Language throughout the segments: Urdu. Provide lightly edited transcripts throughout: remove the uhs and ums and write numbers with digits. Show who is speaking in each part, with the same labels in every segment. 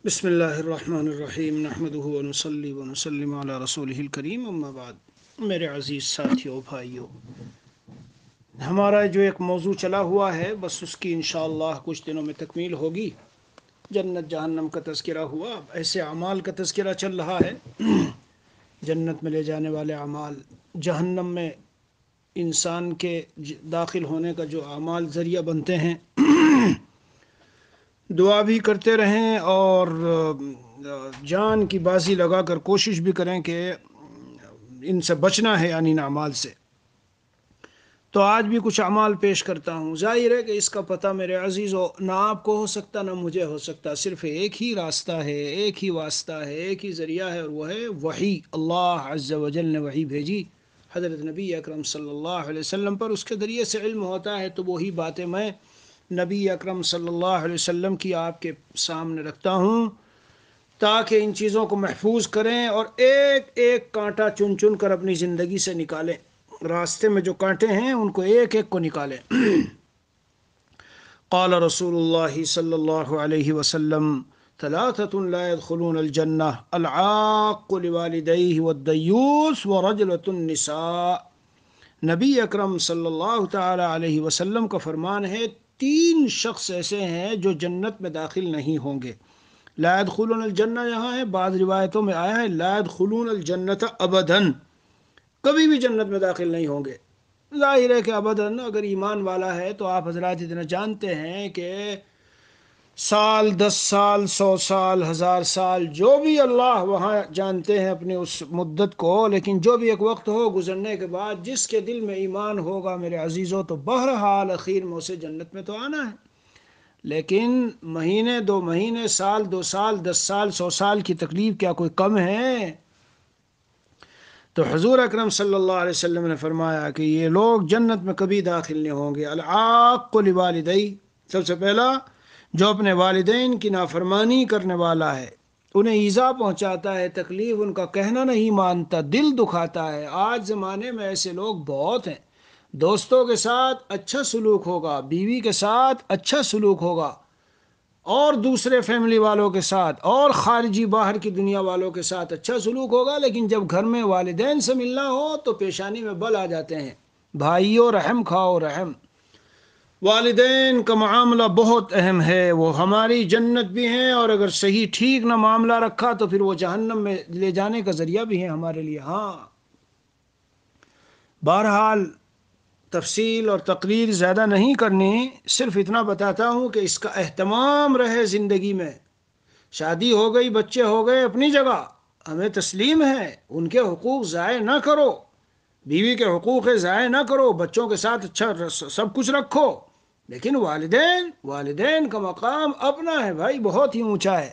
Speaker 1: بسم اللہ الرحمن الرحیم نحمدہ ونصلی ونسلم علی رسولہ الکریم اما بعد میرے عزیز ساتھیوں بھائیوں، ہمارا جو ایک موضوع چلا ہوا ہے بس اس کی انشاءاللہ کچھ دنوں میں تکمیل ہوگی۔ جنت جہنم کا تذکرہ ہوا، اب ایسے اعمال کا تذکرہ چل رہا ہے، جنت میں لے جانے والے اعمال، جہنم میں انسان کے داخل ہونے کا جو اعمال ذریعہ بنتے ہیں۔ دعا بھی کرتے رہیں اور جان کی بازی لگا کر کوشش بھی کریں کہ ان سے بچنا ہے، یعنی ان اعمال سے۔ تو آج بھی کچھ اعمال پیش کرتا ہوں۔ ظاہر ہے کہ اس کا پتہ میرے عزیزو نہ آپ کو ہو سکتا نہ مجھے ہو سکتا، صرف ایک ہی راستہ ہے، ایک ہی واسطہ ہے، ایک ہی ذریعہ ہے، اور وہ ہے وحی۔ اللہ عز و جل نے وحی بھیجی حضرت نبی اکرم صلی اللہ علیہ وسلم پر، اس کے ذریعے سے علم ہوتا ہے۔ تو وہی باتیں میں نبی اکرم صلی اللہ علیہ وسلم کی آپ کے سامنے رکھتا ہوں تاکہ ان چیزوں کو محفوظ کریں اور ایک ایک کانٹا چن چن کر اپنی زندگی سے نکالیں۔ راستے میں جو کانٹے ہیں ان کو ایک ایک کو نکالیں۔ قال رسول اللہ صلی اللہ علیہ وسلم ثلاثة لا يدخلون الجنة العاق لوالديه والدیوس ورجلة النساء۔ نبی اکرم صلی اللہ تعالی علیہ وسلم کا فرمان ہے، تین شخص ایسے ہیں جو جنت میں داخل نہیں ہوں گے۔ لا يدخلون الجنہ یہاں ہے، بعض روایتوں میں آیا ہے لا يدخلون الجنۃ ابداً، کبھی بھی جنت میں داخل نہیں ہوں گے۔ ظاہر ہے کہ ابداً اگر ایمان والا ہے تو آپ حضرات اتنا جانتے ہیں کہ سال، 10 سال، 100 سال، 1000 سال، جو بھی اللہ وہاں جانتے ہیں اپنی اس مدت کو، لیکن جو بھی ایک وقت ہو گزرنے کے بعد جس کے دل میں ایمان ہوگا میرے عزیزوں، تو بہرحال اخیر میں اسے جنت میں تو آنا ہے۔ لیکن مہینے، 2 مہینے، سال، 2 سال، 10 سال، 100 سال کی تکلیف کیا کوئی کم ہے؟ تو حضور اکرم صلی اللہ علیہ وسلم نے فرمایا کہ یہ لوگ جنت میں کبھی داخل نہیں ہوں گے۔ العاق لوالدی، سب سے پہلا جو اپنے والدین کی نافرمانی کرنے والا ہے، انہیں ایذا پہنچاتا ہے، تکلیف ان کا کہنا نہیں مانتا، دل دکھاتا ہے۔ آج زمانے میں ایسے لوگ بہت ہیں۔ دوستوں کے ساتھ اچھا سلوک ہوگا، بیوی کے ساتھ اچھا سلوک ہوگا، اور دوسرے فیملی والوں کے ساتھ اور خارجی باہر کی دنیا والوں کے ساتھ اچھا سلوک ہوگا، لیکن جب گھر میں والدین سے ملنا ہو تو پیشانی میں بل آ جاتے ہیں۔ بھائیو رحم کھاؤ، رحم۔ والدین کا معاملہ بہت اہم ہے، وہ ہماری جنت بھی ہیں، اور اگر صحیح ٹھیک نہ معاملہ رکھا تو پھر وہ جہنم میں لے جانے کا ذریعہ بھی ہے ہمارے لیے۔ ہاں، بہرحال تفصیل اور تقریر زیادہ نہیں کرنی، صرف اتنا بتاتا ہوں کہ اس کا اہتمام رہے زندگی میں۔ شادی ہو گئی، بچے ہو گئے، اپنی جگہ ہمیں تسلیم ہے، ان کے حقوق ضائع نہ کرو، بیوی کے حقوق ضائع نہ کرو، بچوں کے ساتھ اچھا سب کچھ رکھو، لیکن والدین کا مقام اپنا ہے بھائی، بہت ہی اونچا ہے۔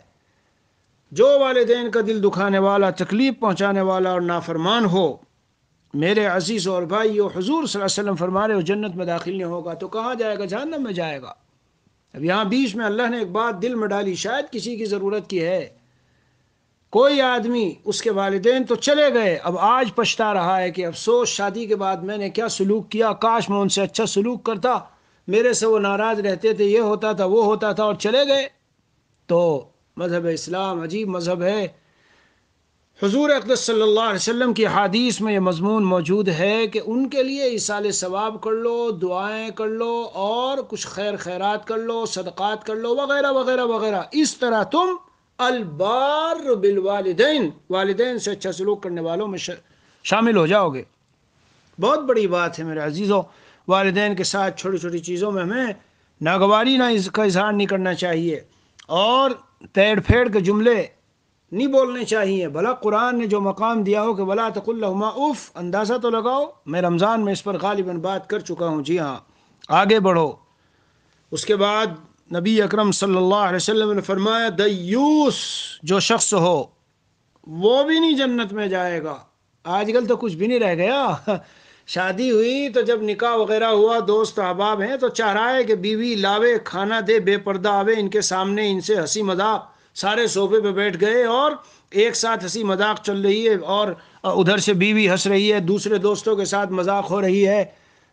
Speaker 1: جو والدین کا دل دکھانے والا، تکلیف پہنچانے والا اور نافرمان ہو، میرے عزیز اور بھائیو، حضور صلی اللہ علیہ وسلم فرما رہے ہو جنت میں داخل نہیں ہوگا تو کہاں جائے گا؟ جہنم میں جائے گا۔ اب یہاں بیچ میں اللہ نے ایک بات دل میں ڈالی، شاید کسی کی ضرورت کی ہے۔ کوئی آدمی، اس کے والدین تو چلے گئے، اب آج پچھتا رہا ہے کہ افسوس شادی کے بعد میں نے کیا سلوک کیا، کاش میں ان سے اچھا سلوک کرتا، میرے سے وہ ناراض رہتے تھے، یہ ہوتا تھا، وہ ہوتا تھا، اور چلے گئے۔ تو مذہب اسلام عجیب مذہب ہے۔ حضور اقدس صلی اللہ علیہ وسلم کی حدیث میں یہ مضمون موجود ہے کہ ان کے لیے ایصال ثواب کر لو، دعائیں کر لو، اور کچھ خیر خیرات کر لو، صدقات کر لو، وغیرہ وغیرہ وغیرہ۔ اس طرح تم البار بالوالدین، والدین سے اچھا سلوک کرنے والوں میں شامل ہو جاؤ گے۔ بہت بڑی بات ہے میرے عزیزوں، والدین کے ساتھ چھوٹی چھوٹی چیزوں میں ہمیں ناگواری کا اظہار نہیں کرنا چاہیے، اور تیڑ پھیڑ کے جملے نہیں بولنے چاہیے۔ بھلا قرآن نے جو مقام دیا ہو کہ ولا تقل لہما اف، اندازہ تو لگاؤ۔ میں رمضان میں اس پر غالباً بات کر چکا ہوں، جی ہاں، آگے بڑھو۔ اس کے بعد نبی اکرم صلی اللہ علیہ وسلم نے فرمایا دیوس جو شخص ہو وہ بھی نہیں جنت میں جائے گا۔ آج کل تو کچھ بھی نہیں رہ گیا۔ شادی ہوئی تو جب نکاح وغیرہ ہوا، دوست احباب ہیں، تو چاہ رہا ہے کہ بیوی لاوے، کھانا دے، بے پردہ آوے، ان کے سامنے ان سے ہنسی مذاق، سارے صوفے پہ بیٹھ گئے اور ایک ساتھ ہنسی مذاق چل رہی ہے، اور ادھر سے بیوی ہنس رہی ہے، دوسرے دوستوں کے ساتھ مذاق ہو رہی ہے،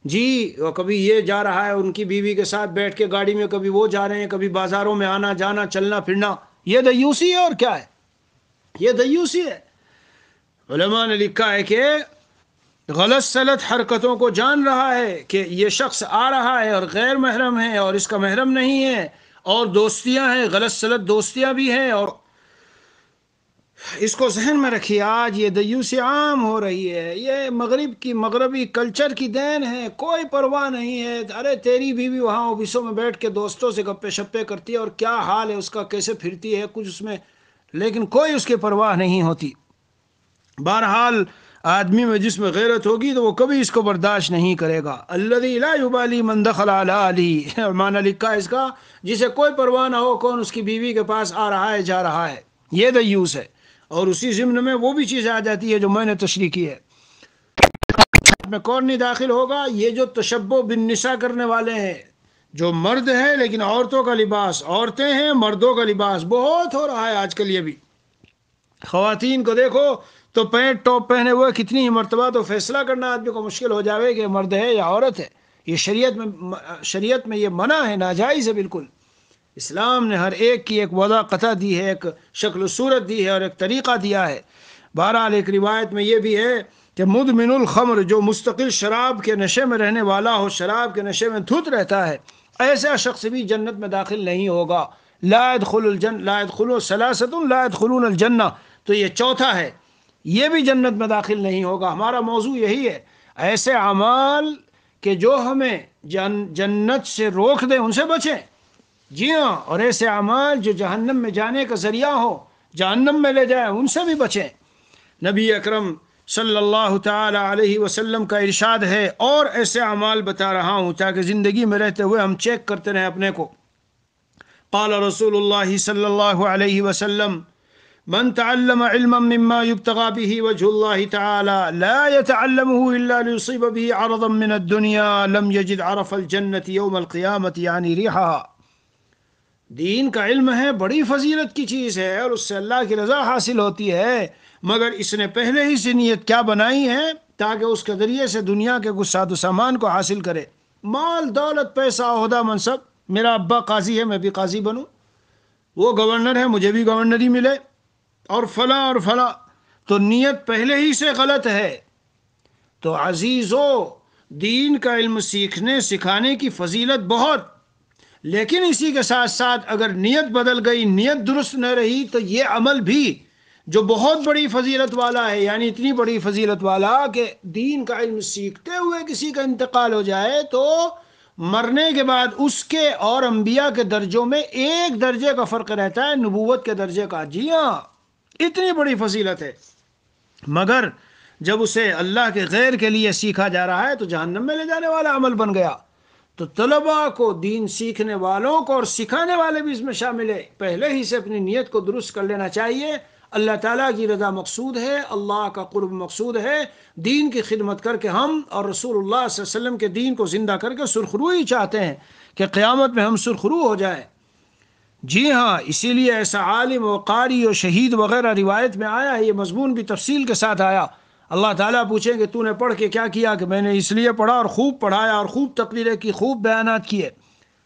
Speaker 1: جی، اور کبھی یہ جا رہا ہے ان کی بیوی کے ساتھ بیٹھ کے گاڑی میں، کبھی وہ جا رہے ہیں، کبھی بازاروں میں آنا جانا، چلنا پھرنا۔ یہ دیوسی ہے اور کیا ہے؟ یہ دیوسی ہے۔ علماء نے لکھا ہے کہ غلط سلط حرکتوں کو جان رہا ہے کہ یہ شخص آ رہا ہے اور غیر محرم ہے اور اس کا محرم نہیں ہے، اور دوستیاں ہیں، غلط سلط دوستیاں بھی ہیں، اور اس کو ذہن میں رکھیے۔ آج یہ دیوسی عام ہو رہی ہے، یہ مغربی کلچر کی دین ہے، کوئی پرواہ نہیں ہے۔ ارے تیری بیوی وہاں آفسوں میں بیٹھ کے دوستوں سے گپے شپے کرتی ہے، اور کیا حال ہے اس کا، کیسے پھرتی ہے، کچھ اس میں، لیکن کوئی اس کی پرواہ نہیں ہوتی۔ بہرحال آدمی میں جس میں غیرت ہوگی تو وہ کبھی اس کو برداشت نہیں کرے گا۔ الذی لا یبالی من دخل علی اہلہ، معنی لکھا ہے اس کا، جسے کوئی پرواہ نہ ہو کون اس کی بیوی کے پاس آ رہا ہے جا رہا ہے، یہ دیوس ہے۔ اور اسی ضمن میں وہ بھی چیز آ جاتی ہے جو میں نے تشریح کی ہے، میں کون نہیں داخل ہوگا؟ یہ جو تشبہ بالنساء کرنے والے ہیں، جو مرد ہے لیکن عورتوں کا لباس، عورتیں ہیں مردوں کا لباس، بہت ہو رہا ہے آج کل۔ یہ بھی خواتین کو دیکھو تو پینٹ ٹاپ پہنے ہوئے، کتنی ہی مرتبہ تو فیصلہ کرنا آدمی کو مشکل ہو جاوے کہ مرد ہے یا عورت ہے۔ یہ شریعت میں یہ منع ہے، ناجائز ہے بالکل۔ اسلام نے ہر ایک کی ایک وضاحت دی ہے، ایک شکل و صورت دی ہے اور ایک طریقہ دیا ہے۔ بہرحال ایک روایت میں یہ بھی ہے کہ مدمن الخمر، جو مستقل شراب کے نشے میں رہنے والا ہو، شراب کے نشے میں دھت رہتا ہے، ایسا شخص بھی جنت میں داخل نہیں ہوگا۔ لا يدخل ثلاثۃ لا يدخلون الجنہ، تو یہ چوتھا ہے، یہ بھی جنت میں داخل نہیں ہوگا۔ ہمارا موضوع یہی ہے، ایسے اعمال کہ جو ہمیں جنت سے روک دیں ان سے بچیں، جی ہاں، اور ایسے اعمال جو جہنم میں جانے کا ذریعہ ہو، جہنم میں لے جائیں، ان سے بھی بچیں۔ نبی اکرم صلی اللہ تعالی علیہ وسلم کا ارشاد ہے، اور ایسے اعمال بتا رہا ہوں تاکہ زندگی میں رہتے ہوئے ہم چیک کرتے رہیں اپنے کو۔ قال رسول اللہ صلی اللہ علیہ وسلم: من تعلم علما مما يبتغى به وجه الله تعالى لا يتعلمه إلا ليصيب به عرضا من الدنيا لم يجد عرف الجنة يوم القيامة يعني ريحها۔ دین کا علم ہے، بڑی فضیلت کی چیز ہے، اور اس سے اللہ کی رضا حاصل ہوتی ہے، مگر اس نے پہلے ہی سے نیت کیا بنائی ہے؟ تاکہ اس کے ذریعے سے دنیا کے کچھ ساد و سامان کو حاصل کرے، مال دولت پیسہ عہدہ منصب، میرا ابا قاضی ہے میں بھی قاضی بنوں، وہ گورنر ہے مجھے بھی گورنری ملے، اور فلاں اور فلاں، تو نیت پہلے ہی سے غلط ہے۔ تو عزیزو، دین کا علم سیکھنے سکھانے کی فضیلت بہت، لیکن اسی کے ساتھ ساتھ اگر نیت بدل گئی، نیت درست نہ رہی، تو یہ عمل بھی جو بہت بڑی فضیلت والا ہے، یعنی اتنی بڑی فضیلت والا کہ دین کا علم سیکھتے ہوئے کسی کا انتقال ہو جائے تو مرنے کے بعد اس کے اور انبیاء کے درجوں میں ایک درجے کا فرق رہتا ہے، نبوت کے درجے کا۔ جی ہاں، اتنی بڑی فضیلت ہے، مگر جب اسے اللہ کے غیر کے لیے سیکھا جا رہا ہے تو جہنم میں لے جانے والا عمل بن گیا۔ تو طلباء کو، دین سیکھنے والوں کو اور سکھانے والے بھی اس میں شامل ہے، پہلے ہی سے اپنی نیت کو درست کر لینا چاہیے۔ اللہ تعالیٰ کی رضا مقصود ہے، اللہ کا قرب مقصود ہے، دین کی خدمت کر کے ہم اور رسول اللہ صلی اللہ علیہ وسلم کے دین کو زندہ کر کے سرخروئی چاہتے ہیں کہ قیامت میں ہم سرخرو ہو جائیں۔ جی ہاں، اسی لیے ایسا عالم و قاری و شہید وغیرہ روایت میں آیا ہے، یہ مضمون بھی تفصیل کے ساتھ آیا۔ اللہ تعالیٰ پوچھیں کہ تو نے پڑھ کے کیا کیا؟ کہ میں نے اس لیے پڑھا اور خوب پڑھایا اور خوب تقریریں کی، خوب بیانات کیے۔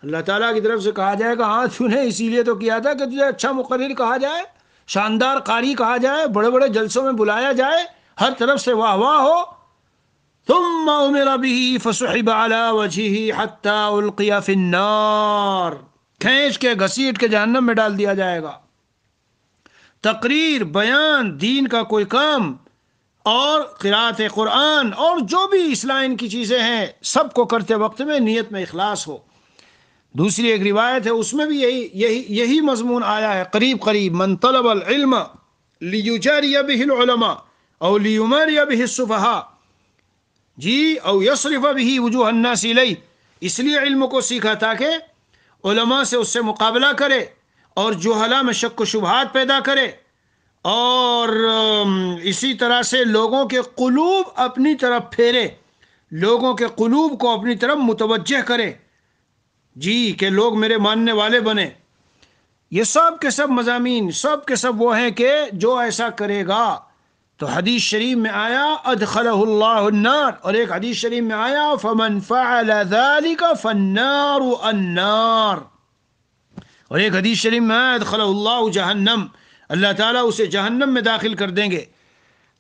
Speaker 1: اللہ تعالیٰ کی طرف سے کہا جائے گا ہاں تو نے اسی لیے تو کیا تھا کہ تجھے اچھا مقرر کہا جائے، شاندار قاری کہا جائے، بڑے بڑے جلسوں میں بلایا جائے، ہر طرف سے واہ واہ ہو۔ ثم امر به فسحب على وجهه حتى القي في النار، کھینچ کے گھسیٹ کے جہنم میں ڈال دیا جائے گا۔ تقریر، بیان، دین کا کوئی کام اور قرأت قرآن اور جو بھی اصلاح کی چیزیں ہیں، سب کو کرتے وقت میں نیت میں اخلاص ہو۔ دوسری ایک روایت ہے، اس میں بھی یہی مضمون آیا ہے قریب قریب: من طلب العلم لیجاری به العلماء او لیماری به السفہاء، جی، او یصرف به وجوہ الناس الیہ، اس لیے علم کو سیکھا تاکہ علماء سے اس سے مقابلہ کرے اور جہلاء میں شک و شبہات پیدا کرے، اور اسی طرح سے لوگوں کے قلوب اپنی طرف پھیرے، لوگوں کے قلوب کو اپنی طرف متوجہ کرے، جی، کہ لوگ میرے ماننے والے بنے۔ یہ سب کے سب مضامین، سب کے سب وہ ہیں کہ جو ایسا کرے گا تو حدیث شریف میں آیا ادخلہ اللہ النار، اور ایک حدیث شریف میں آیا فمن فعل ذلك فالنار النار۔ اور ایک حدیث شریف میں ادخلہ اللہ جہنم، اللہ تعالیٰ اسے جہنم میں داخل کر دیں گے۔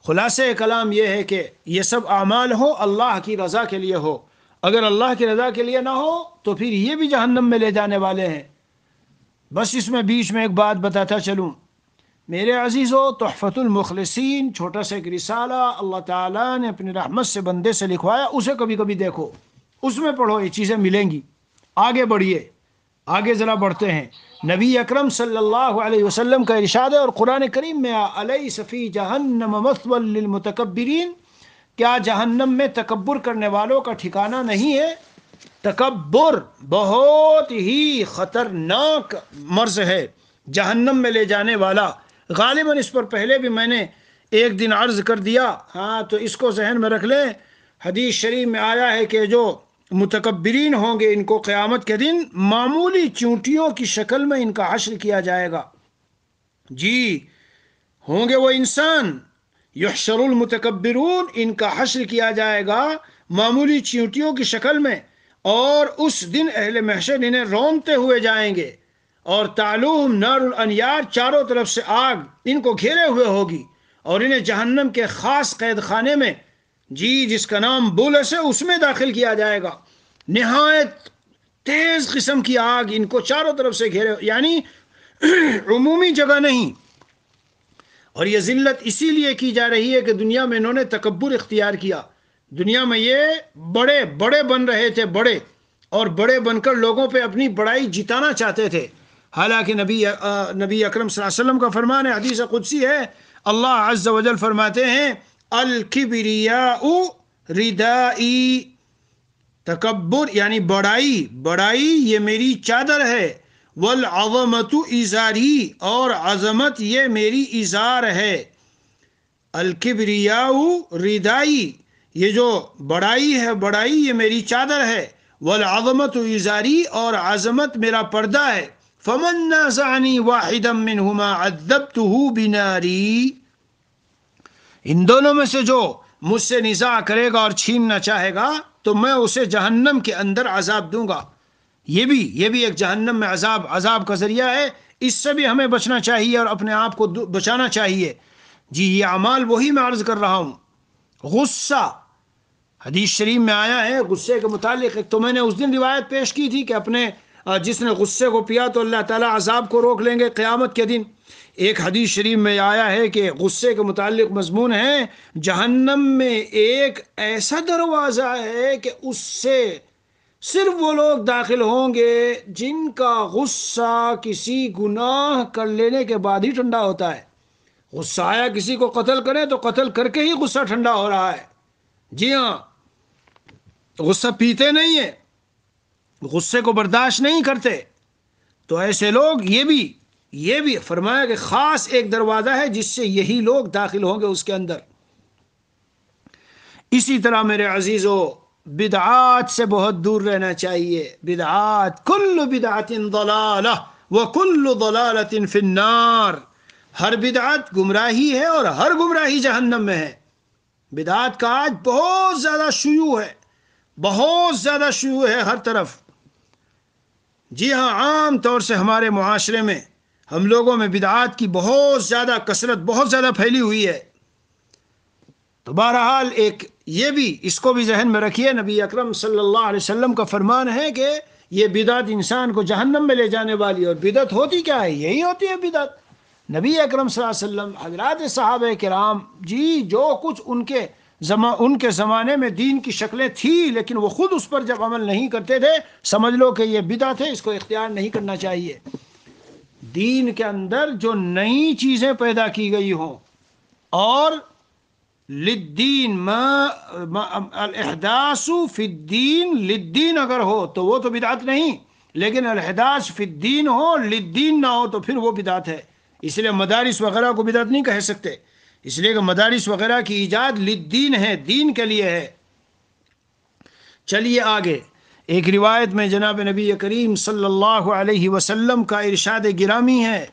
Speaker 1: خلاصہ کلام یہ ہے کہ یہ سب اعمال ہو اللہ کی رضا کے لیے ہو، اگر اللہ کی رضا کے لیے نہ ہو تو پھر یہ بھی جہنم میں لے جانے والے ہیں۔ بس اس میں بیچ میں ایک بات بتاتا چلوں میرے عزیزو، تحفۃ المخلصین چھوٹا سا ایک رسالہ اللہ تعالیٰ نے اپنی رحمت سے بندے سے لکھوایا، اسے کبھی کبھی دیکھو، اس میں پڑھو، یہ چیزیں ملیں گی۔ آگے بڑھیے، آگے ذرا بڑھتے ہیں۔ نبی اکرم صلی اللہ علیہ وسلم کا ارشاد ہے اور قرآن کریم میں الیس فی جہنم مثوی للمتکبرین، کیا جہنم میں تکبر کرنے والوں کا ٹھکانہ نہیں ہے؟ تکبر بہت ہی خطرناک مرض ہے، جہنم میں لے جانے والا۔ غالباً اس پر پہلے بھی میں نے ایک دن عرض کر دیا، ہاں تو اس کو ذہن میں رکھ لیں۔ حدیث شریف میں آیا ہے کہ جو متکبرین ہوں گے ان کو قیامت کے دن معمولی چونٹیوں کی شکل میں ان کا حشر کیا جائے گا۔ جی ہوں گے وہ انسان، یحشر المتکبرون، ان کا حشر کیا جائے گا معمولی چونٹیوں کی شکل میں، اور اس دن اہل محشر انہیں رونتے ہوئے جائیں گے، اور تعلوہم نار الانیار، چاروں طرف سے آگ ان کو گھیرے ہوئے ہوگی، اور انہیں جہنم کے خاص قید خانے میں، جی جس کا نام بولس ہے، اس میں داخل کیا جائے گا۔ نہایت تیز قسم کی آگ ان کو چاروں طرف سے گھیرے، یعنی عمومی جگہ نہیں۔ اور یہ ذلت اسی لیے کی جا رہی ہے کہ دنیا میں انہوں نے تکبر اختیار کیا، دنیا میں یہ بڑے بڑے بن رہے تھے، بڑے، اور بڑے بن کر لوگوں پہ اپنی بڑائی جتانا چاہتے تھے۔ حالانکہ نبی اکرم صلی اللہ علیہ وسلم کا فرمان ہے، حدیث قدسی ہے، اللہ عز و جل فرماتے ہیں الکبریاء ردائی، تکبر یعنی بڑائی، بڑائی یہ میری چادر ہے، والعظمت ازاری، اور عظمت یہ میری ازار ہے۔ الکبریاء ردائی، یہ جو بڑائی ہے، بڑائی یہ میری چادر ہے، والعظمت ازاری، اور عظمت میرا پردہ ہے۔ فمن نازعنی واحدا منہما عذبتہ بناری، ان دونوں میں سے جو مجھ سے نزاع کرے گا اور چھیننا چاہے گا تو میں اسے جہنم کے اندر عذاب دوں گا۔ یہ بھی ایک جہنم میں عذاب کا ذریعہ ہے، اس سے بھی ہمیں بچنا چاہیے اور اپنے آپ کو بچانا چاہیے۔ جی یہ اعمال وہی میں عرض کر رہا ہوں۔ غصہ، حدیث شریف میں آیا ہے غصے کے متعلق، ایک تو میں نے اس دن روایت پیش کی تھی کہ اپنے جس نے غصے کو پیا تو اللہ تعالیٰ عذاب کو روک لیں گے قیامت کے دن۔ ایک حدیث شریف میں آیا ہے کہ غصے کے متعلق مضمون ہے، جہنم میں ایک ایسا دروازہ ہے کہ اس سے صرف وہ لوگ داخل ہوں گے جن کا غصہ کسی گناہ کر لینے کے بعد ہی ٹھنڈا ہوتا ہے۔ غصہ آیا کسی کو قتل کرے تو قتل کر کے ہی غصہ ٹھنڈا ہو رہا ہے۔ جی ہاں، غصہ پیتے نہیں ہیں، غصے کو برداشت نہیں کرتے، تو ایسے لوگ یہ بھی فرمایا کہ خاص ایک دروازہ ہے جس سے یہی لوگ داخل ہوں گے اس کے اندر۔ اسی طرح میرے عزیزو بدعات سے بہت دور رہنا چاہیے۔ بدعات، کل بدعت ضلالہ وکل ضلالۃ فی النار، ہر بدعت گمراہی ہے اور ہر گمراہی جہنم میں ہے۔ بدعات کا آج بہت زیادہ شیوع ہے، بہت زیادہ شیوع ہے ہر طرف۔ جی ہاں، عام طور سے ہمارے معاشرے میں ہم لوگوں میں بدعات کی بہت زیادہ کثرت، بہت زیادہ پھیلی ہوئی ہے۔ تو بہرحال ایک یہ بھی، اس کو بھی ذہن میں رکھیے، نبی اکرم صلی اللہ علیہ وسلم کا فرمان ہے کہ یہ بدعت انسان کو جہنم میں لے جانے والی، اور بدعت ہوتی کیا ہے؟ یہی ہوتی ہے بدعت۔ نبی اکرم صلی اللہ علیہ وسلم، حضرات صحابہ کرام، جی جو کچھ ان کے زمانے میں دین کی شکلیں تھیں، لیکن وہ خود اس پر جب عمل نہیں کرتے تھے، سمجھ لو کہ یہ بدعت ہے، اس کو اختیار نہیں کرنا چاہیے۔ دین کے اندر جو نئی چیزیں پیدا کی گئی ہوں، اور للدین الاحداث فی الدین للدین اگر ہو تو وہ تو بدعت نہیں، لیکن الحداث فی الدین ہو للدین نہ ہو تو پھر وہ بدعت ہے۔ اس لیے مدارس وغیرہ کو بدعت نہیں کہہ سکتے، اس لیے کہ مدارس وغیرہ کی ایجاد للدین ہے، دین کے لیے ہے۔ چلیے آگے، ایک روایت میں جناب نبی کریم صلی اللہ علیہ وسلم کا ارشاد گرامی ہے،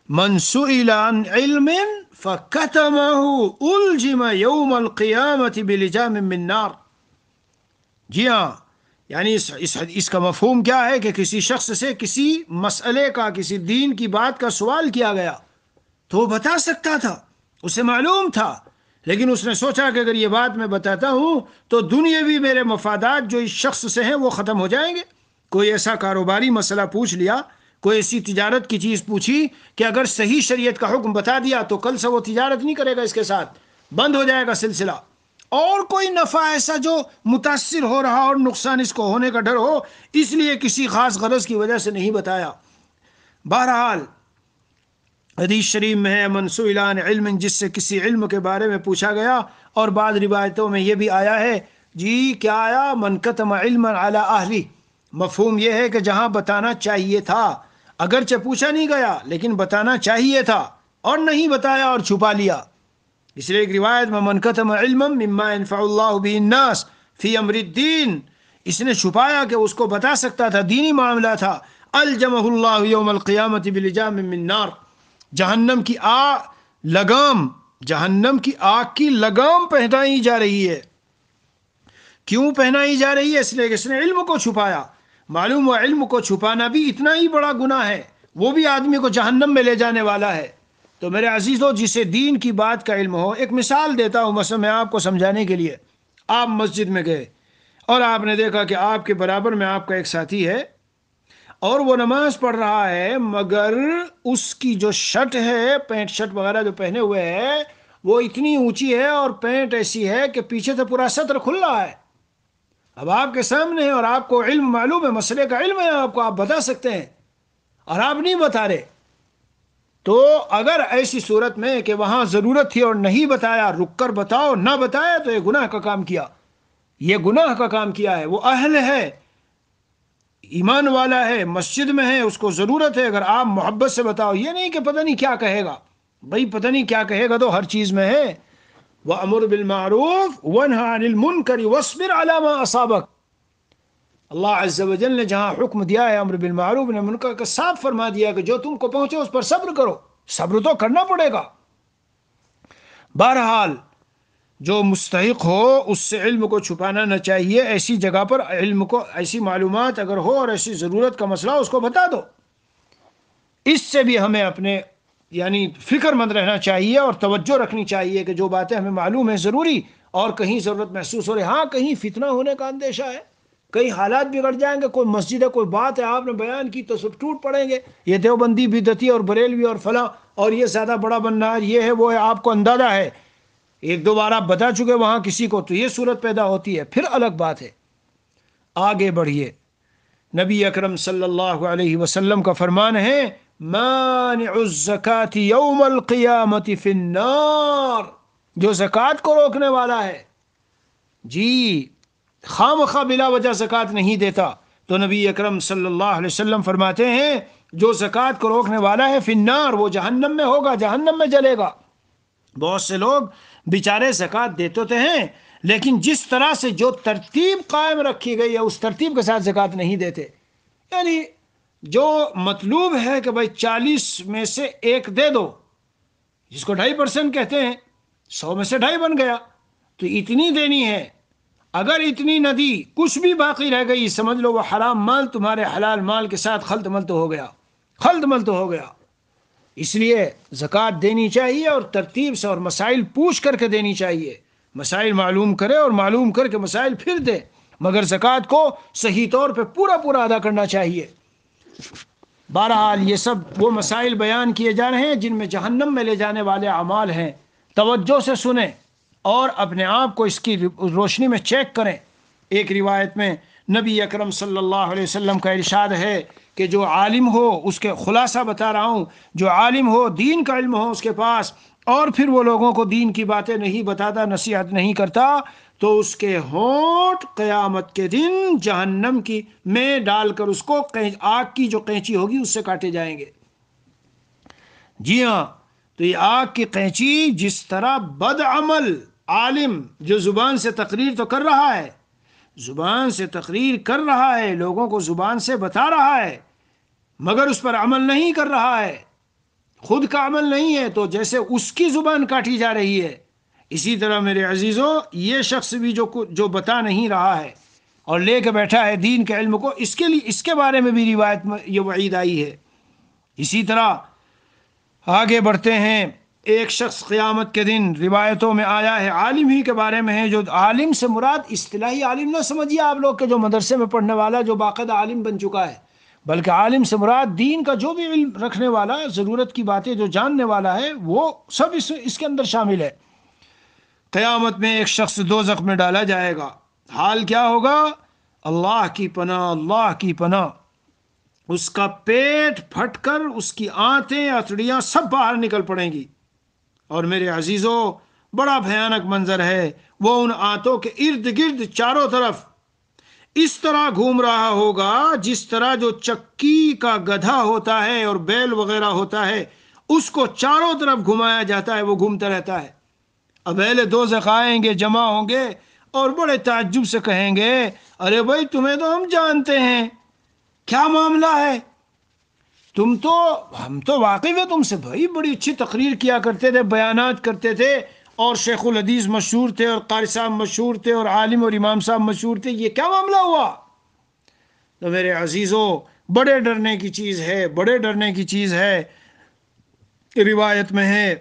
Speaker 1: من سئل عن علم فکتمہ الجم یوم القیامت بلجام من نار۔ جی ہاں، یعنی اس کا مفہوم کیا ہے کہ کسی شخص سے کسی مسئلے کا، کسی دین کی بات کا سوال کیا گیا تو وہ بتا سکتا تھا، اسے معلوم تھا، لیکن اس نے سوچا کہ اگر یہ بات میں بتاتا ہوں تو دنیاوی میرے مفادات جو اس شخص سے ہیں وہ ختم ہو جائیں گے۔ کوئی ایسا کاروباری مسئلہ پوچھ لیا، کوئی ایسی تجارت کی چیز پوچھی کہ اگر صحیح شریعت کا حکم بتا دیا تو کل سے وہ تجارت نہیں کرے گا، اس کے ساتھ بند ہو جائے گا سلسلہ۔ اور کوئی نفع ایسا جو متاثر ہو رہا اور نقصان اس کو ہونے کا ڈر ہو، اس لیے کسی خاص غرض کی وجہ سے نہیں بتایا۔ بہرحال حدیث شریف میں ہے من سئل عن علم، جس سے کسی علم کے بارے میں پوچھا گیا، اور بعض روایتوں میں یہ بھی آیا ہے جی کیا آیا من کتم علما علی اہلی، مفہوم یہ ہے کہ جہاں بتانا چاہیے تھا، اگرچہ پوچھا نہیں گیا لیکن بتانا چاہیے تھا اور نہیں بتایا اور چھپا لیا۔ اس لیے ایک روایت میں من کتم علما مما ينفع اللہ به الناس فی امر الدین، اس نے چھپایا کہ اس کو بتا سکتا تھا، دینی معاملہ تھا، الجمہ اللہ یوم القیامت بلجام من نار، جہنم کی جہنم کی آگ کی لگام پہنائی جا رہی ہے۔ کیوں پہنائی جا رہی ہے؟ اس لیے کہ اس نے علم کو چھپایا۔ معلوم ہوا علم کو چھپانا بھی اتنا ہی بڑا گناہ ہے، وہ بھی آدمی کو جہنم میں لے جانے والا ہے۔ تو میرے عزیزو، جسے دین کی بات کا علم ہو، ایک مثال دیتا ہوں مثلا میں آپ کو سمجھانے کے لیے۔ آپ مسجد میں گئے اور آپ نے دیکھا کہ آپ کے برابر میں آپ کا ایک ساتھی ہے اور وہ نماز پڑھ رہا ہے، مگر اس کی جو شرٹ ہے، پینٹ شرٹ وغیرہ جو پہنے ہوئے ہے، وہ اتنی اونچی ہے اور پینٹ ایسی ہے کہ پیچھے سے پورا سطر کھل رہا ہے۔ اب آپ کے سامنے ہے اور آپ کو علم معلوم ہے، مسئلے کا علم ہے، آپ بتا سکتے ہیں اور آپ نہیں بتا رہے۔ تو اگر ایسی صورت میں کہ وہاں ضرورت تھی اور نہیں بتایا، رک کر بتاؤ، نہ بتایا تو یہ گناہ کا کام کیا، یہ گناہ کا کام کیا ہے۔ وہ اہل ہے، ایمان والا ہے، مسجد میں ہے، اس کو ضرورت ہے، اگر آپ محبت سے بتاؤ، یہ نہیں کہ پتہ نہیں کیا کہے گا، بھئی پتہ نہیں کیا کہے گا تو ہر چیز میں ہے۔ وَأَمُرْ بِالْمَعْرُوفِ وَانْهَ عَنِ الْمُنْكَرِ وَاصْبِرْ عَلَى مَا أَصَابَكَ، اللہ عز و جل نے جہاں حکم دیا ہے امر بالمعروف نہی منکر کا، صاف فرما دیا کہ جو تم کو پہنچے اس پر صبر کرو، صبر تو کرنا پڑے گا۔ بہرحال جو مستحق ہو اس سے علم کو چھپانا نہ چاہیے، ایسی جگہ پر علم کو، ایسی معلومات اگر ہو اور ایسی ضرورت کا مسئلہ اس کو بتا دو۔ اس سے بھی ہمیں اپنے یعنی فکر مند رہنا چاہیے اور توجہ رکھنی چاہیے کہ جو باتیں ہمیں معلوم ہیں ضروری، اور کہیں ضرورت محسوس ہو رہی، ہاں کہیں فتنہ ہونے کا اندیشہ ہے، کئی حالات بگڑ جائیں گے، کوئی مسجد ہے، کوئی بات ہے آپ نے بیان کی تو سب ٹوٹ پڑیں گے، یہ دیوبندی بدعتی اور بریلوی اور فلاں اور یہ زیادہ بڑا بننا ہے، یہ ہے وہ ہے، آپ کو اندازہ ہے، ایک دو بار آپ بتا چکے وہاں کسی کو تو یہ صورت پیدا ہوتی ہے، پھر الگ بات ہے۔ آگے بڑھیے، نبی اکرم صلی اللہ علیہ وسلم کا فرمان ہے مانع الزکاة یوم القیامت فی النار، جو زکوٰۃ کو روکنے والا ہے، جی خواہ بلا وجہ زکوٰۃ نہیں دیتا، تو نبی اکرم صلی اللہ علیہ وسلم فرماتے ہیں جو زکوٰۃ کو روکنے والا ہے فی النار، وہ جہنم میں ہوگا، جہنم میں جلے گا۔ بہت سے لوگ بیچارے زکوٰۃ دیتے تو ہیں لیکن جس طرح سے جو ترتیب قائم رکھی گئی ہے اس ترتیب کے ساتھ زکوٰۃ نہیں دیتے، یعنی جو مطلوب ہے کہ بھائی 40 میں سے ایک دے دو، جس کو 2.5% کہتے ہیں، 100 میں سے 2.5 بن گیا تو اتنی دینی ہے، اگر اتنی نہ دی کچھ بھی باقی رہ گئی سمجھ لو وہ حرام مال تمہارے حلال مال کے ساتھ خلط ملط ہو گیا، خلط ملط ہو گیا۔ اس لیے زکوٰۃ دینی چاہیے اور ترتیب سے، اور مسائل پوچھ کر کے دینی چاہیے، مسائل معلوم کرے اور معلوم کر کے مسائل پھر دے، مگر زکوٰۃ کو صحیح طور پہ پورا ادا کرنا چاہیے۔ بہرحال یہ سب وہ مسائل بیان کیے جا رہے ہیں جن میں جہنم میں لے جانے والے اعمال ہیں، توجہ سے سنیں اور اپنے آپ کو اس کی روشنی میں چیک کریں۔ ایک روایت میں نبی اکرم صلی اللہ علیہ وسلم کا ارشاد ہے کہ جو عالم ہو، اس کے خلاصہ بتا رہا ہوں، جو عالم ہو، دین کا علم ہو اس کے پاس، اور پھر وہ لوگوں کو دین کی باتیں نہیں بتاتا، نصیحت نہیں کرتا، تو اس کے ہونٹ قیامت کے دن جہنم کی میں ڈال کر اس کو آگ کی جو قینچی ہوگی اس سے کاٹے جائیں گے۔ جی ہاں، تو یہ آگ کی قینچی جس طرح بد عمل عالم جو زبان سے تقریر تو کر رہا ہے، زبان سے تقریر کر رہا ہے، لوگوں کو زبان سے بتا رہا ہے، مگر اس پر عمل نہیں کر رہا ہے، خود کا عمل نہیں ہے، تو جیسے اس کی زبان کاٹی جا رہی ہے، اسی طرح میرے عزیزوں یہ شخص بھی جو بتا نہیں رہا ہے، اور لے کے بیٹھا ہے دین کے علم کو، اس کے لیے اس کے بارے میں بھی روایت میں یہ وعید آئی ہے۔ اسی طرح آگے بڑھتے ہیں، ایک شخص قیامت کے دن روایتوں میں آیا ہے، عالم ہی کے بارے میں ہے، جو عالم سے مراد اصطلاحی عالم نہ سمجھیے آپ لوگ کہ جو مدرسے میں پڑھنے والا جو باقاعدہ عالم بن چکا ہے، بلکہ عالم سے مراد دین کا جو بھی علم رکھنے والا، ضرورت کی باتیں جو جاننے والا ہے، وہ سب اس کے اندر شامل ہے۔ قیامت میں ایک شخص دوزخ میں ڈالا جائے گا، حال کیا ہوگا؟ اللہ کی پناہ، اللہ کی پناہ، اس کا پیٹ پھٹ کر اس کی آنتیں اتڑیاں سب باہر نکل پڑیں گی، اور میرے عزیزو بڑا بھیانک منظر ہے، وہ ان آنتوں کے ارد گرد چاروں طرف اس طرح گھوم رہا ہوگا جس طرح جو چکی کا گدھا ہوتا ہے اور بیل وغیرہ ہوتا ہے، اس کو چاروں طرف گھمایا جاتا ہے، وہ گھومتا رہتا ہے۔ اب اہل دوزخ آئیں گے، جمع ہوں گے اور بڑے تعجب سے کہیں گے، ارے بھائی تمہیں تو ہم جانتے ہیں، کیا معاملہ ہے؟ ہم تو واقف ہے تم سے، بھائی بڑی اچھی تقریر کیا کرتے تھے، بیانات کرتے تھے، اور شیخ الحدیث مشہور تھے، اور قاری صاحب مشہور تھے، اور عالم اور امام صاحب مشہور تھے، یہ کیا معاملہ ہوا؟ تو میرے عزیزوں بڑے ڈرنے کی چیز ہے، بڑے ڈرنے کی چیز ہے۔ روایت میں ہے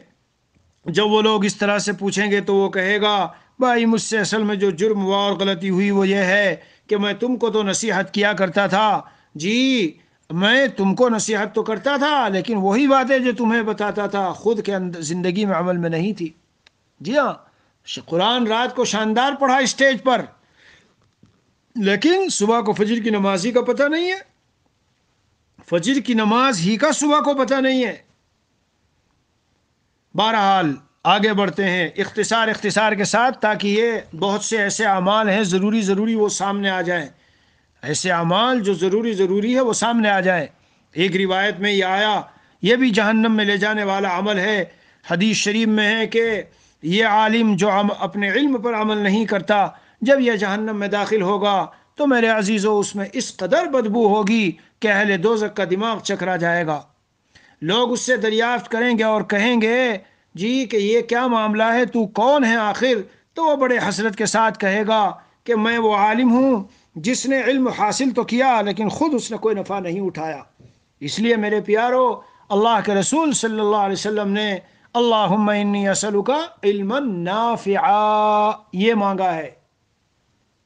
Speaker 1: جب وہ لوگ اس طرح سے پوچھیں گے تو وہ کہے گا، بھائی مجھ سے اصل میں جو جرم ہوا اور غلطی ہوئی وہ یہ ہے کہ میں تم کو تو نصیحت کیا کرتا تھا، جی میں تم کو نصیحت تو کرتا تھا، لیکن وہی باتیں جو تمہیں بتاتا تھا خود کے اندر زندگی میں عمل میں نہیں تھی۔ جی ہاں، قرآن رات کو شاندار پڑھا اسٹیج پر، لیکن صبح کو فجر کی نماز ہی کا پتہ نہیں ہے، فجر کی نماز ہی کا صبح کو پتہ نہیں ہے۔ بہرحال آگے بڑھتے ہیں اختصار کے ساتھ، تاکہ یہ بہت سے ایسے اعمال ہیں ضروری وہ سامنے آ جائیں، ایسے اعمال جو ضروری ہے وہ سامنے آ جائیں۔ ایک روایت میں یہ آیا، یہ بھی جہنم میں لے جانے والا عمل ہے۔ حدیث شریف میں ہے کہ یہ عالم جو اپنے علم پر عمل نہیں کرتا، جب یہ جہنم میں داخل ہوگا تو میرے عزیزو اس میں اس قدر بدبو ہوگی کہ اہل دوزخ کا دماغ چکرا جائے گا۔ لوگ اس سے دریافت کریں گے اور کہیں گے، جی کہ یہ کیا معاملہ ہے، تو کون ہے آخر؟ تو وہ بڑے حسرت کے ساتھ کہے گا کہ میں وہ عالم ہوں جس نے علم حاصل تو کیا لیکن خود اس نے کوئی نفع نہیں اٹھایا۔ اس لیے میرے پیارو، اللہ کے رسول صلی اللہ علیہ وسلم نے اللہم انی اسألک علما نافعا یہ مانگا ہے،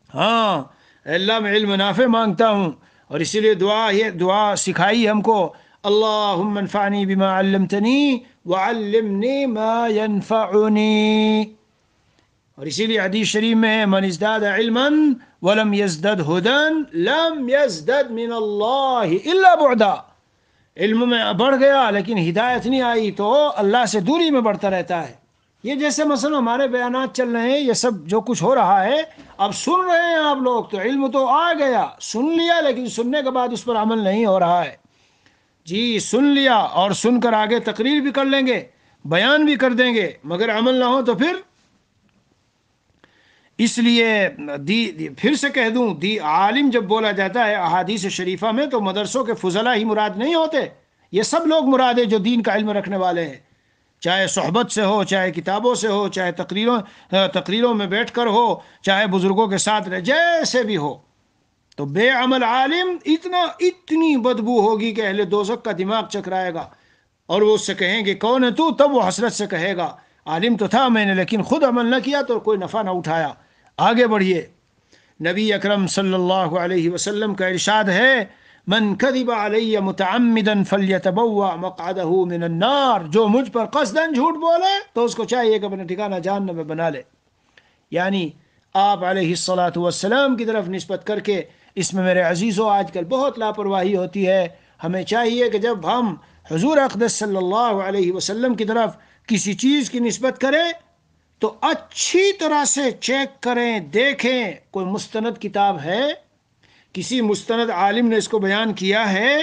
Speaker 1: ہاں اے اللہ میں علم نافع مانگتا ہوں، اور اسی لیے یہ دعا سکھائی ہم کو، اللہم انفعنی بما علمتنی وعلمنی ما ینفعنی۔ اور اسی لیے حدیث شریف میں ہے، من ازداد علما ولم یزدد ہدی لم یزدد من اللہ الا بعدا، علم میں بڑھ گیا لیکن ہدایت نہیں آئی تو اللہ سے دوری میں بڑھتا رہتا ہے۔ یہ جیسے مثلا ہمارے بیانات چل رہے ہیں، یہ سب جو کچھ ہو رہا ہے، اب سن رہے ہیں آپ لوگ تو علم تو آ گیا، سن لیا، لیکن سننے کے بعد اس پر عمل نہیں ہو رہا ہے۔ جی سن لیا اور سن کر آگے تقریر بھی کر لیں گے، بیان بھی کر دیں گے، مگر عمل نہ ہو تو پھر، اس لیے پھر سے کہہ دوں، عالم جب بولا جاتا ہے احادیث شریفہ میں تو مدرسوں کے فضلاء ہی مراد نہیں ہوتے، یہ سب لوگ مراد ہے جو دین کا علم رکھنے والے ہیں، چاہے صحبت سے ہو، چاہے کتابوں سے ہو، چاہے تقریروں میں بیٹھ کر ہو، چاہے بزرگوں کے ساتھ رہ، جیسے بھی ہو۔ تو بے عمل عالم اتنی بدبو ہوگی کہ اہل دوزخ کا دماغ چکرائے گا، اور وہ اس سے کہیں گے کون ہے تو؟ تب وہ حسرت سے کہے گا عالم تو تھا میں نے، لیکن خود عمل نہ کیا تو کوئی نفع نہ اٹھایا۔ آگے بڑھیے، نبی اکرم صلی اللہ علیہ وسلم کا ارشاد ہے، من کذب علی متعمدا فلیتبوأ مقعدہ من النار، جو مجھ پر قصداً جھوٹ بولے تو اس کو چاہیے کہ اپنا ٹھکانہ جہنم میں بنا لے۔ یعنی آپ علیہ الصلاۃ والسلام کی طرف نسبت کر کے، اس میں میرے عزیزو آج کل بہت لاپرواہی ہوتی ہے۔ ہمیں چاہیے کہ جب ہم حضور اقدس صلی اللہ علیہ وسلم کی طرف کسی چیز کی نسبت کریں تو اچھی طرح سے چیک کریں، دیکھیں کوئی مستند کتاب ہے، کسی مستند عالم نے اس کو بیان کیا ہے،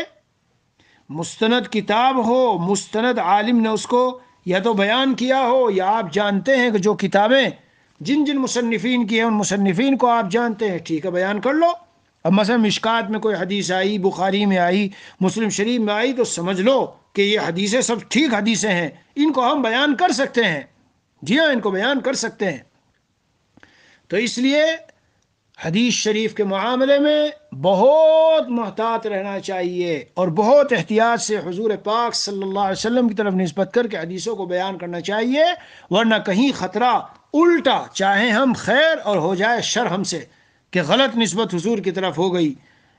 Speaker 1: مستند کتاب ہو، مستند عالم نے اس کو یا تو بیان کیا ہو، یا آپ جانتے ہیں کہ جو کتابیں جن مصنفین کی ہیں ان مصنفین کو آپ جانتے ہیں، ٹھیک ہے بیان کر لو۔ اب مثلا مشکات میں کوئی حدیث آئی، بخاری میں آئی، مسلم شریف میں آئی، تو سمجھ لو کہ یہ حدیثیں سب ٹھیک حدیثیں ہیں، ان کو ہم بیان کر سکتے ہیں، جی ہاں ان کو بیان کر سکتے ہیں۔ تو اس لیے حدیث شریف کے معاملے میں بہت محتاط رہنا چاہیے اور بہت احتیاط سے حضور پاک صلی اللہ علیہ وسلم کی طرف نسبت کر کے حدیثوں کو بیان کرنا چاہیے، ورنہ کہیں خطرہ الٹا چاہے ہم خیر اور ہو جائے شر ہم سے، کہ غلط نسبت حضور کی طرف ہو گئی۔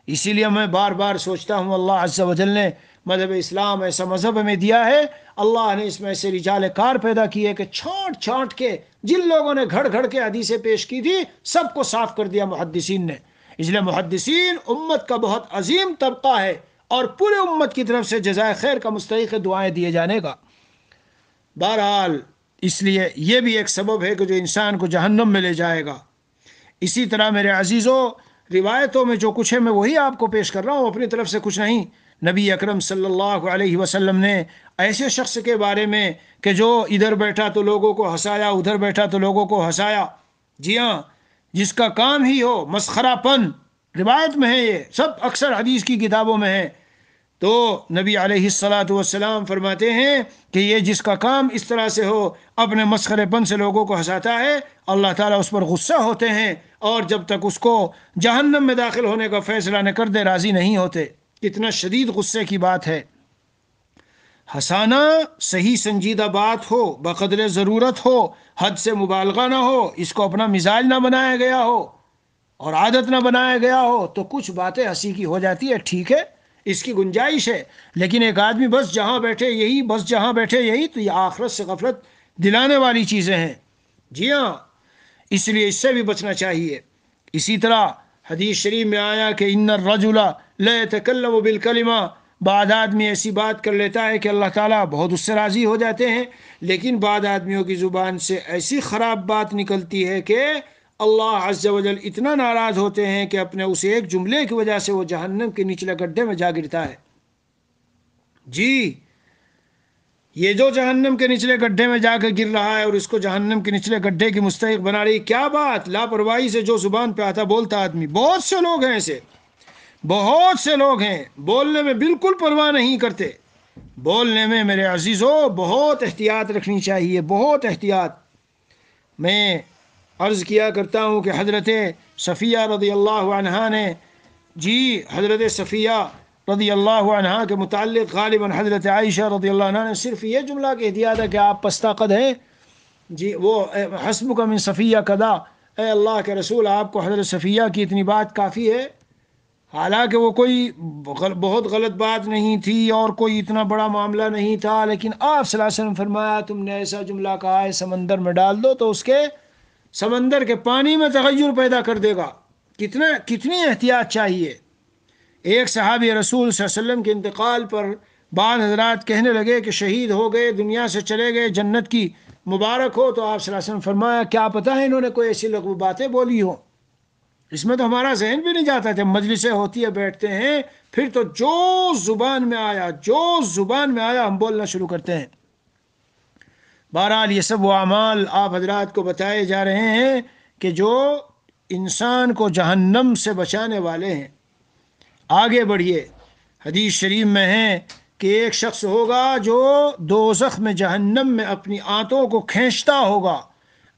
Speaker 1: اسی لیے میں بار بار سوچتا ہوں اللہ عز و جل نے مذہب اسلام ایسا مذہب ہمیں دیا ہے، اللہ نے اس میں ایسے رجال کار پیدا کیے کہ چھانٹ چھانٹ کے جن لوگوں نے گھڑ گھڑ کے حدیثیں پیش کی تھی سب کو صاف کر دیا محدثین نے۔ اس لیے محدثین امت کا بہت عظیم طبقہ ہے اور پورے امت کی طرف سے جزائے خیر کا مستحق دعائیں دیے جانے کا۔ بہرحال اس لیے یہ بھی ایک سبب ہے کہ جو انسان کو جہنم میں لے جائے گا۔ اسی طرح میرے عزیزوں، روایتوں میں جو کچھ ہے میں وہی آپ کو پیش کر رہا ہوں، اپنی طرف سے کچھ نہیں۔ نبی اکرم صلی اللہ علیہ وسلم نے ایسے شخص کے بارے میں کہ جو ادھر بیٹھا تو لوگوں کو ہنسایا، ادھر بیٹھا تو لوگوں کو ہنسایا، جی ہاں، جس کا کام ہی ہو مسخرہ پن، روایت میں ہے، یہ سب اکثر حدیث کی کتابوں میں ہے، تو نبی علیہ الصلاۃ والسلام فرماتے ہیں کہ یہ جس کا کام اس طرح سے ہو، اپنے مسخرے پن سے لوگوں کو ہنساتا ہے، اللہ تعالیٰ اس پر غصہ ہوتے ہیں اور جب تک اس کو جہنم میں داخل ہونے کا فیصلہ نہ کر دے راضی نہیں ہوتے۔ کتنا شدید غصے کی بات ہے۔ ہنسانا صحیح سنجیدہ بات ہو، بقدر ضرورت ہو، حد سے مبالغہ نہ ہو، اس کو اپنا مزاج نہ بنایا گیا ہو اور عادت نہ بنایا گیا ہو تو کچھ باتیں ہنسی کی ہو جاتی ہے، ٹھیک ہے، اس کی گنجائش ہے، لیکن ایک آدمی بس جہاں بیٹھے یہی، بس جہاں بیٹھے یہی، تو یہ آخرت سے غفلت دلانے والی چیزیں ہیں، جی ہاں، اس لیے اس سے بھی بچنا چاہیے۔ اسی طرح حدیث شریف میں آیا کہ ان الرجل لا يتکلم بالکلمہ، بعض آدمی ایسی بات کر لیتا ہے کہ اللہ تعالیٰ بہت اس سے راضی ہو جاتے ہیں، لیکن بعض آدمیوں کی زبان سے ایسی خراب بات نکلتی ہے کہ اللہ عز و جل اتنا ناراض ہوتے ہیں کہ اپنے اس ایک جملے کی وجہ سے وہ جہنم کے نچلے گڈھے میں جا گرتا ہے۔ جی، یہ جو جہنم کے نچلے گڈھے میں جا کے گر رہا ہے اور اس کو جہنم کے نچلے گڈھے کی مستحق بنا رہی، کیا بات، لاپرواہی سے جو زبان پہ آتا بولتا آدمی، بہت سے لوگ ہیں ایسے، بہت سے لوگ ہیں بولنے میں بالکل پرواہ نہیں کرتے۔ بولنے میں میرے عزیزوں بہت احتیاط رکھنی چاہیے، بہت احتیاط۔ میں عرض کیا کرتا ہوں کہ حضرت صفیہ رضی اللہ عنہا نے، جی حضرت صفیہ رضی اللہ عنہا کے متعلق غالباً حضرت عائشہ رضی اللہ عنہا نے صرف یہ جملہ کہہ دیا تھا کہ آپ پستہ قد ہیں، جی وہ حسبک من صفیہ کذا، اے اللہ کے رسول آپ کو حضرت صفیہ کی اتنی بات کافی ہے۔ حالانکہ وہ کوئی بہت غلط بات نہیں تھی اور کوئی اتنا بڑا معاملہ نہیں تھا، لیکن آپ صلی اللہ علیہ وسلم فرمایا تم نے ایسا جملہ کہا ہے سمندر میں ڈال دو تو اس کے سمندر کے پانی میں تغیر پیدا کر دے گا۔ کتنی احتیاط چاہیے۔ ایک صحابی رسول صلی اللہ علیہ وسلم کے انتقال پر بعض حضرات کہنے لگے کہ شہید ہو گئے، دنیا سے چلے گئے، جنت کی مبارک ہو، تو آپ صلی اللہ علیہ وسلم فرمایا کیا پتہ ہے انہوں نے کوئی ایسی لغو باتیں بولی ہوں، اس میں تو ہمارا ذہن بھی نہیں جاتا تھا۔ مجلسیں ہوتی ہے، بیٹھتے ہیں، پھر تو جو زبان میں آیا ہم بولنا شروع کرتے ہیں۔ بہرحال یہ سب وہ اعمال آپ حضرات کو بتائے جا رہے ہیں کہ جو انسان کو جہنم سے بچانے والے ہیں۔ آگے بڑھیے، حدیث شریف میں ہے کہ ایک شخص ہوگا جو دوزخ میں، جہنم میں اپنی آنتوں کو کھینچتا ہوگا،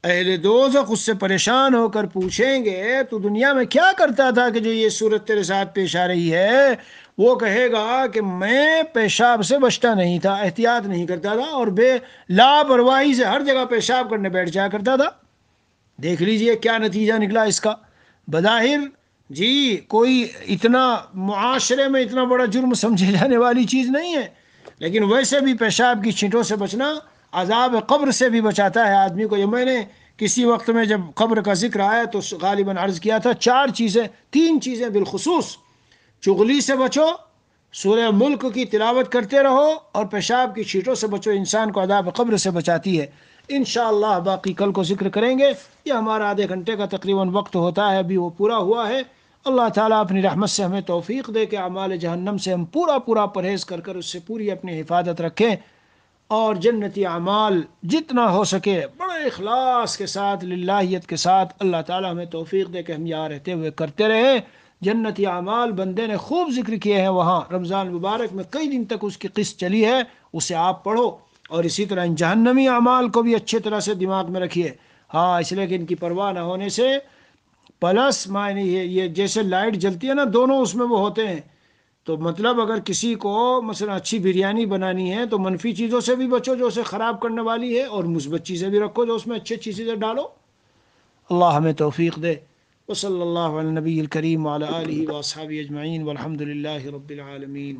Speaker 1: اہل دوزخ اس سے پریشان ہو کر پوچھیں گے تو دنیا میں کیا کرتا تھا کہ جو یہ صورت تیرے ساتھ پیش آ رہی ہے؟ وہ کہے گا کہ میں پیشاب سے بچتا نہیں تھا، احتیاط نہیں کرتا تھا اور بے لاپرواہی سے ہر جگہ پیشاب کرنے بیٹھ جایا کرتا تھا۔ دیکھ لیجئے کیا نتیجہ نکلا اس کا۔ بظاہر جی کوئی اتنا معاشرے میں اتنا بڑا جرم سمجھے جانے والی چیز نہیں ہے، لیکن ویسے بھی پیشاب کی چھینٹوں سے بچنا عذاب قبر سے بھی بچاتا ہے آدمی کو۔ یہ میں نے کسی وقت میں جب قبر کا ذکر آیا تو غالباً عرض کیا تھا تین چیزیں بالخصوص: چغلی سے بچو، سورہ ملک کی تلاوت کرتے رہو، اور پیشاب کی چھینٹوں سے بچو، انسان کو عذاب قبر سے بچاتی ہے۔ انشاءاللہ باقی کل کو ذکر کریں گے۔ یہ ہمارا آدھے گھنٹے کا تقریباً وقت ہوتا ہے، ابھی وہ پورا ہوا ہے۔ اللہ تعالیٰ اپنی رحمت سے ہمیں توفیق دے کہ اعمال جہنم سے ہم پورا پرہیز کر اس سے پوری اپنی حفاظت رکھیں، اور جنتی اعمال جتنا ہو سکے بڑے اخلاص کے ساتھ، للہیت کے ساتھ اللہ تعالیٰ ہمیں توفیق دے کہ ہم یہاں رہتے ہوئے کرتے رہیں۔ جنتی اعمال بندے نے خوب ذکر کیے ہیں، وہاں رمضان مبارک میں کئی دن تک اس کی قسط چلی ہے، اسے آپ پڑھو، اور اسی طرح ان جہنمی اعمال کو بھی اچھے طرح سے دماغ میں رکھیے۔ ہاں، اس لیے کہ ان کی پرواہ نہ ہونے سے پلس معنی یہ جیسے لائٹ جلتی ہے نا، دونوں اس میں وہ ہوتے ہیں. تو مطلب اگر کسی کو مثلا اچھی بریانی بنانی ہے تو منفی چیزوں سے بھی بچو جو اسے خراب کرنے والی ہے، اور مثبت چیزیں بھی رکھو جو اس میں اچھی اچھی چیزیں ڈالو. اللہ ہمیں توفیق دے. وصلی اللہ علی النبی الکریم وعلی آلہ واصحابہ اجمعین والحمد للہ رب العالمین.